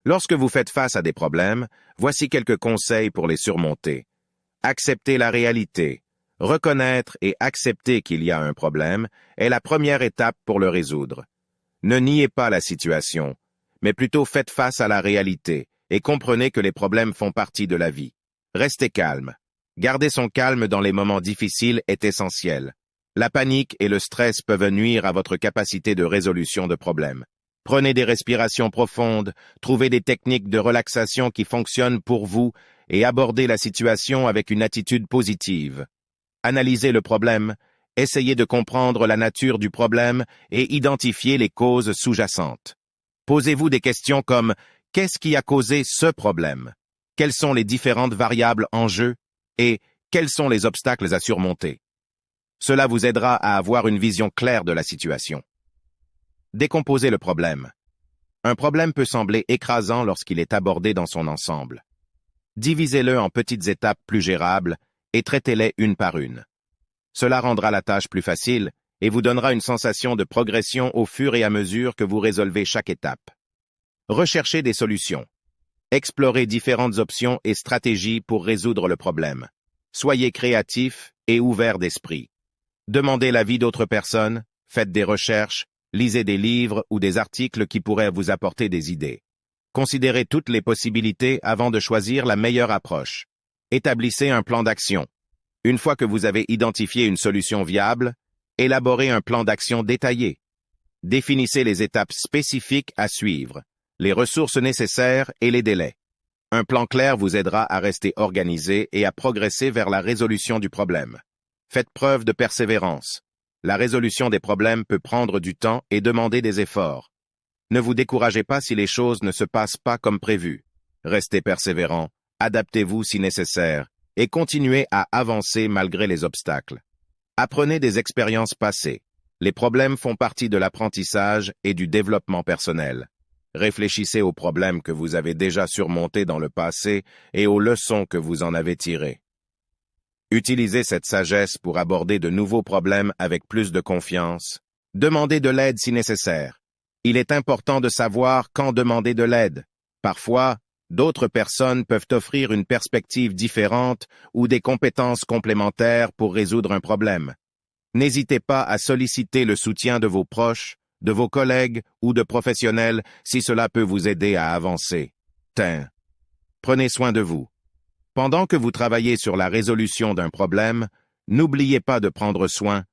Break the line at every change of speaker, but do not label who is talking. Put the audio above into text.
Lorsque vous faites face à des problèmes, voici quelques conseils pour les surmonter. Accepter la réalité. Reconnaître et accepter qu'il y a un problème est la première étape pour le résoudre. Ne niez pas la situation, mais plutôt faites face à la réalité et comprenez que les problèmes font partie de la vie. Restez calme. Garder son calme dans les moments difficiles est essentiel. La panique et le stress peuvent nuire à votre capacité de résolution de problèmes. Prenez des respirations profondes, trouvez des techniques de relaxation qui fonctionnent pour vous et abordez la situation avec une attitude positive. Analysez le problème, essayez de comprendre la nature du problème et identifiez les causes sous-jacentes. Posez-vous des questions comme « Qu'est-ce qui a causé ce problème? Quelles sont les différentes variables en jeu? Et quels sont les obstacles à surmonter ?» Cela vous aidera à avoir une vision claire de la situation. Décomposez le problème. Un problème peut sembler écrasant lorsqu'il est abordé dans son ensemble. Divisez-le en petites étapes plus gérables et traitez-les une par une. Cela rendra la tâche plus facile et vous donnera une sensation de progression au fur et à mesure que vous résolvez chaque étape. Recherchez des solutions. Explorez différentes options et stratégies pour résoudre le problème. Soyez créatif et ouvert d'esprit. Demandez l'avis d'autres personnes, faites des recherches, lisez des livres ou des articles qui pourraient vous apporter des idées. Considérez toutes les possibilités avant de choisir la meilleure approche. Établissez un plan d'action. Une fois que vous avez identifié une solution viable, élaborez un plan d'action détaillé. Définissez les étapes spécifiques à suivre, les ressources nécessaires et les délais. Un plan clair vous aidera à rester organisé et à progresser vers la résolution du problème. Faites preuve de persévérance. La résolution des problèmes peut prendre du temps et demander des efforts. Ne vous découragez pas si les choses ne se passent pas comme prévu. Restez persévérant, adaptez-vous si nécessaire et continuez à avancer malgré les obstacles. Apprenez des expériences passées. Les problèmes font partie de l'apprentissage et du développement personnel. Réfléchissez aux problèmes que vous avez déjà surmontés dans le passé et aux leçons que vous en avez tirées. Utilisez cette sagesse pour aborder de nouveaux problèmes avec plus de confiance. Demandez de l'aide si nécessaire. Il est important de savoir quand demander de l'aide. Parfois, d'autres personnes peuvent offrir une perspective différente ou des compétences complémentaires pour résoudre un problème. N'hésitez pas à solliciter le soutien de vos proches, de vos collègues ou de professionnels si cela peut vous aider à avancer. Prenez soin de vous. Pendant que vous travaillez sur la résolution d'un problème, n'oubliez pas de prendre soin